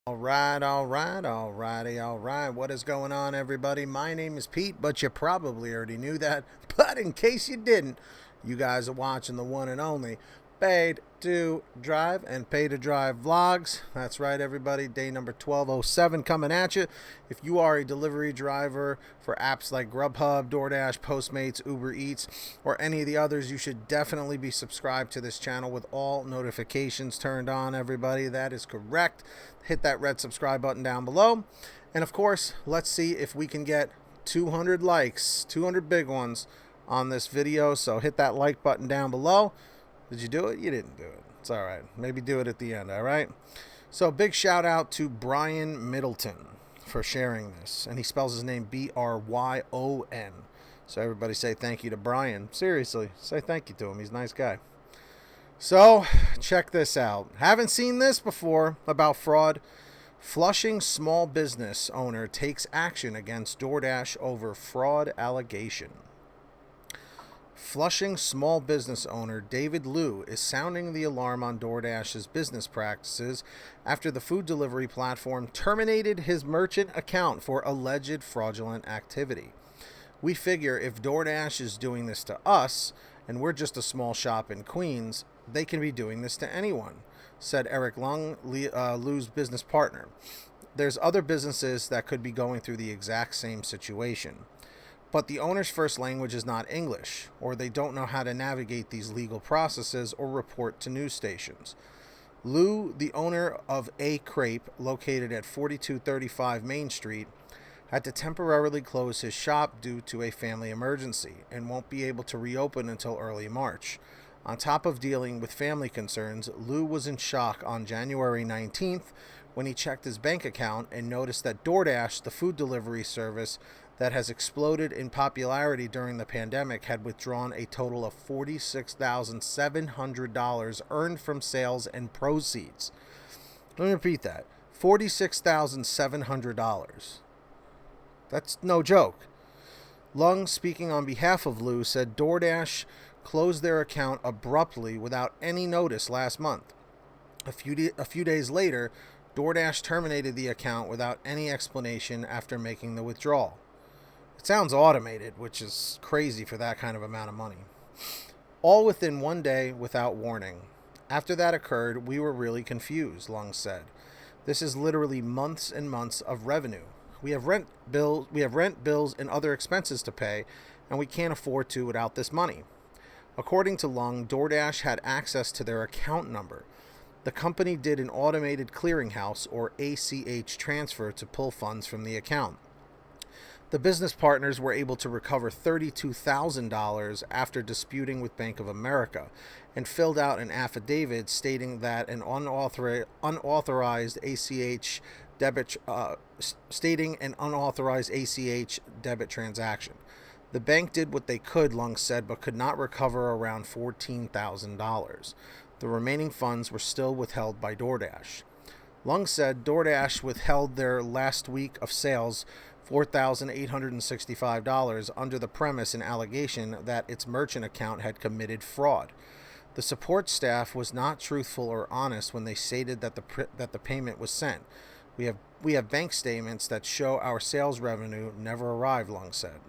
All right. What is going on, everybody? My name is Pete, but you probably already knew that. But in case you didn't, you guys are watching the one and only Paid to Drive and Pay to Drive Vlogs. That's right, everybody. Day number 1207 coming at you. If you are a delivery driver for apps like GrubHub, DoorDash, Postmates, Uber Eats, or any of the others, you should definitely be subscribed to this channel with all notifications turned on, everybody. That is correct. Hit that red subscribe button down below. And of course, let's see if we can get 200 likes, 200 big ones on this video. So hit that like button down below. Did you do it? You didn't do it. It's all right. Maybe do it at the end, all right? So big shout out to Brian Middleton for sharing this. And he spells his name B-R-Y-O-N. So everybody say thank you to Brian. Seriously, say thank you to him. He's a nice guy. So check this out. Haven't seen this before about fraud. Flushing small business owner takes action against DoorDash over fraud allegation. Flushing small business owner David Liu is sounding the alarm on DoorDash's business practices after the food delivery platform terminated his merchant account for alleged fraudulent activity. We figure if DoorDash is doing this to us, and we're just a small shop in Queens, they can be doing this to anyone, said Eric Lung, Liu's business partner. There's other businesses that could be going through the exact same situation. But the owner's first language is not English, or they don't know how to navigate these legal processes or report to news stations. Liu, the owner of A Crepe, located at 4235 Main Street, had to temporarily close his shop due to a family emergency and won't be able to reopen until early March. On top of dealing with family concerns, Liu was in shock on January 19th when he checked his bank account and noticed that DoorDash, the food delivery service that has exploded in popularity during the pandemic, had withdrawn a total of $46,700 earned from sales and proceeds. Let me repeat that. $46,700. That's no joke. Lung, speaking on behalf of Liu, said DoorDash closed their account abruptly without any notice last month. A few days later, DoorDash terminated the account without any explanation after making the withdrawal. It sounds automated, which is crazy for that kind of amount of money. All within one day without warning. After that occurred, we were really confused, Lung said. This is literally months and months of revenue. We have rent bills and other expenses to pay, and we can't afford to without this money. According to Lung, DoorDash had access to their account number. The company did an automated clearinghouse or ACH transfer to pull funds from the account. The business partners were able to recover $32,000 after disputing with Bank of America and filled out an affidavit stating that an unauthorized ACH debit transaction. The bank did what they could, Lung said, but could not recover around $14,000. The remaining funds were still withheld by DoorDash. Lung said DoorDash withheld their last week of sales $4,865 under the premise and allegation that its merchant account had committed fraud. The support staff was not truthful or honest when they stated that the payment was sent. We have bank statements that show our sales revenue never arrived, Lung said.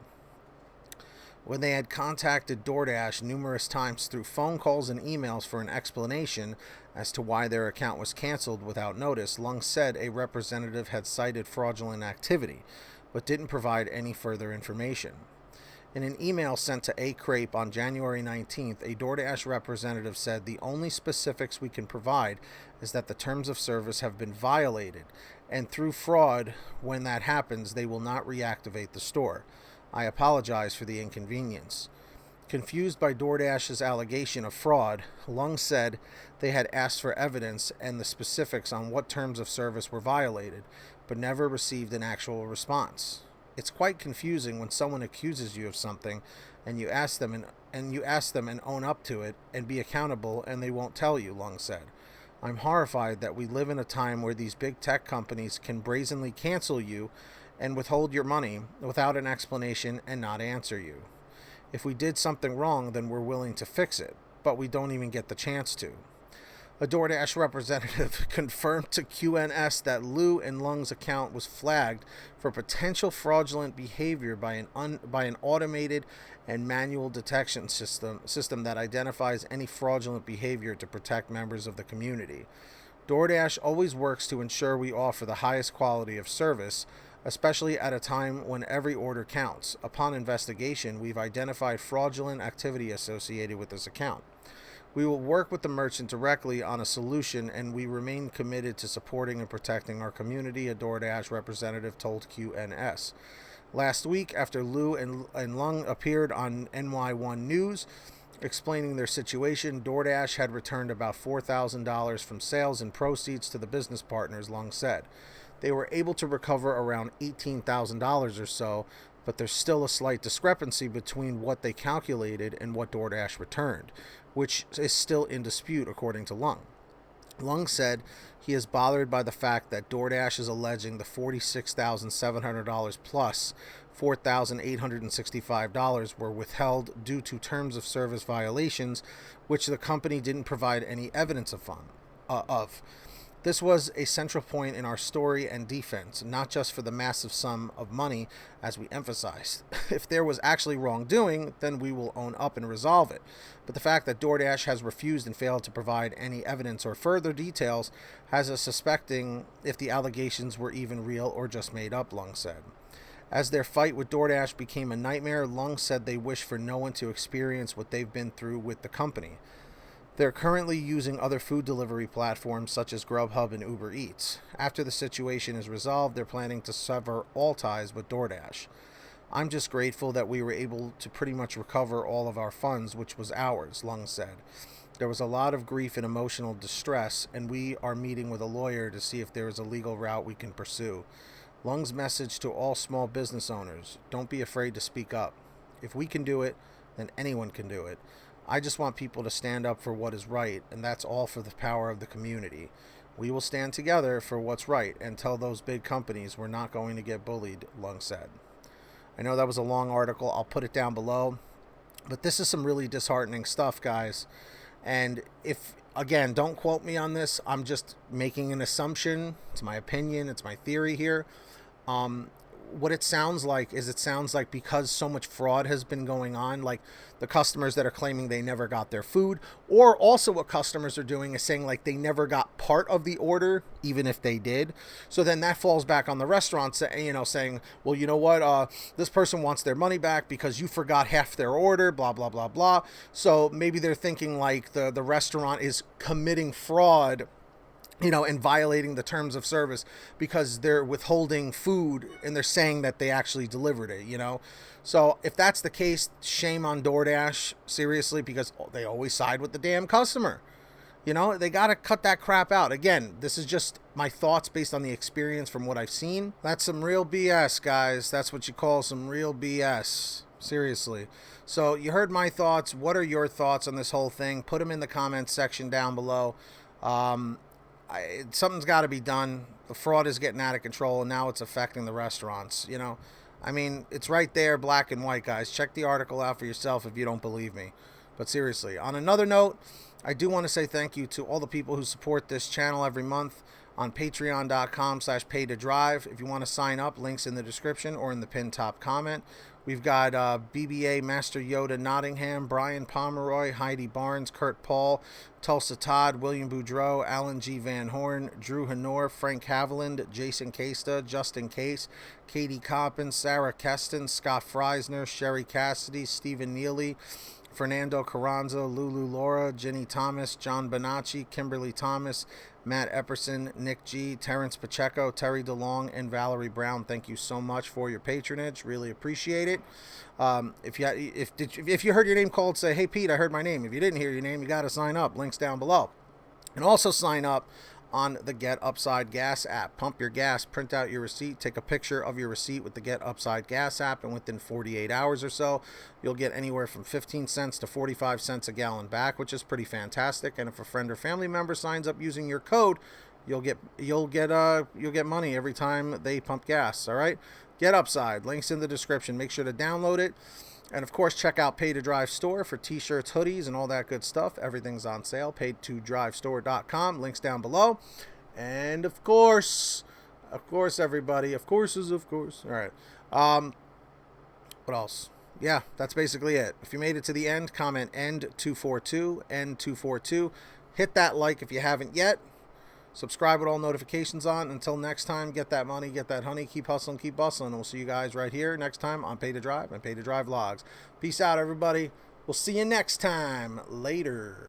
When they had contacted DoorDash numerous times through phone calls and emails for an explanation as to why their account was canceled without notice, Lung said a representative had cited fraudulent activity, but didn't provide any further information. In an email sent to A Crepe on January 19th, a DoorDash representative said the only specifics we can provide is that the terms of service have been violated, and through fraud, when that happens, they will not reactivate the store. I apologize for the inconvenience. Confused by DoorDash's allegation of fraud, Lung said they had asked for evidence and the specifics on what terms of service were violated, but never received an actual response. It's quite confusing when someone accuses you of something and you ask them and own up to it and be accountable, and they won't tell you, Lung said. I'm horrified that we live in a time where these big tech companies can brazenly cancel you and withhold your money without an explanation and not answer you. If we did something wrong, then we're willing to fix it, but we don't even get the chance to. A DoorDash representative confirmed to QNS that Lou and Lung's account was flagged for potential fraudulent behavior by an automated and manual detection system that identifies any fraudulent behavior to protect members of the community. DoorDash always works to ensure we offer the highest quality of service, especially at a time when every order counts. Upon investigation, we've identified fraudulent activity associated with this account. We will work with the merchant directly on a solution, and we remain committed to supporting and protecting our community, a DoorDash representative told QNS. Last week, after Lou and Lung appeared on NY1 News explaining their situation, DoorDash had returned about $4,000 from sales and proceeds to the business partners, Lung said. They were able to recover around $18,000 or so, but there's still a slight discrepancy between what they calculated and what DoorDash returned, which is still in dispute, according to Lung. Lung said he is bothered by the fact that DoorDash is alleging the $46,700 plus $4,865 were withheld due to terms of service violations, which the company didn't provide any evidence of. This was a central point in our story and defense, not just for the massive sum of money, as we emphasized. If there was actually wrongdoing, then we will own up and resolve it. But the fact that DoorDash has refused and failed to provide any evidence or further details has us suspecting if the allegations were even real or just made up, Lung said. As their fight with DoorDash became a nightmare, Lung said they wish for no one to experience what they've been through with the company. They're currently using other food delivery platforms such as GrubHub and UberEATS. After the situation is resolved, they're planning to sever all ties with DoorDash. I'm just grateful that we were able to pretty much recover all of our funds, which was ours, Lung said. There was a lot of grief and emotional distress, and we are meeting with a lawyer to see if there is a legal route we can pursue. Lung's message to all small business owners: don't be afraid to speak up. If we can do it, then anyone can do it. I just want people to stand up for what is right, and that's all for the power of the community. We will stand together for what's right and tell those big companies we're not going to get bullied, Lung said. I know that was a long article. I'll put it down below. But this is some really disheartening stuff, guys. And if, again, don't quote me on this. I'm just making an assumption. It's my opinion. It's my theory here. What it sounds like is because so much fraud has been going on, like the customers that are claiming they never got their food, or also what customers are doing is saying like they never got part of the order, even if they did. So then that falls back on the restaurant, saying, well, you know what, this person wants their money back because you forgot half their order, blah, blah, blah, blah. So maybe they're thinking like the restaurant is committing fraud, and violating the terms of service because they're withholding food and they're saying that they actually delivered it, So if that's the case, shame on DoorDash, seriously, because they always side with the damn customer. They got to cut that crap out. Again, this is just my thoughts based on the experience from what I've seen. That's some real BS, guys. That's what you call some real BS. Seriously. So you heard my thoughts. What are your thoughts on this whole thing? Put them in the comments section down below. Something's got to be done. The fraud is getting out of control, and now it's affecting the restaurants. It's right there, black and white, guys. Check the article out for yourself if you don't believe me. But seriously, on another note, I do want to say thank you to all the people who support this channel every month on patreon.com/pay-to-drive. If you want to sign up, links in the description or in the pinned top comment. We've got BBA Master Yoda Nottingham, Brian Pomeroy, Heidi Barnes, Kurt Paul, Tulsa Todd, William Boudreau, Alan G. Van Horn, Drew Hanor, Frank Haviland, Jason Casta, Justin Case, Katie Coppin, Sarah Keston, Scott Freisner, Sherry Cassidy, Stephen Neely, Fernando Carranza, Lulu Laura, Jenny Thomas, John Bonacci, Kimberly Thomas, Matt Epperson, Nick G, Terrence Pacheco, Terry DeLong, and Valerie Brown. Thank you so much for your patronage. Really appreciate it. If you heard your name called, say, hey, Pete, I heard my name. If you didn't hear your name, you got to sign up. Links down below. And also sign up on the Get Upside Gas app. Pump your gas, print out your receipt, take a picture of your receipt with the Get Upside Gas app, and within 48 hours or so, you'll get anywhere from 15 cents to 45 cents a gallon back, which is pretty fantastic. And if a friend or family member signs up using your code, you'll get money every time they pump gas. All right, get Upside. Links in the description. Make sure to download it. And of course, check out Pay to Drive Store for t-shirts, hoodies, and all that good stuff. Everything's on sale. paytodrivestore.com. Links down below. And of course, everybody. Of course is of course. All right. What else? Yeah, that's basically it. If you made it to the end, comment end242, end242. Hit that like if you haven't yet. Subscribe with all notifications on. Until next time, get that money, get that honey. Keep hustling, keep bustling. And we'll see you guys right here next time on Pay to Drive and Pay to Drive Vlogs. Peace out, everybody. We'll see you next time. Later.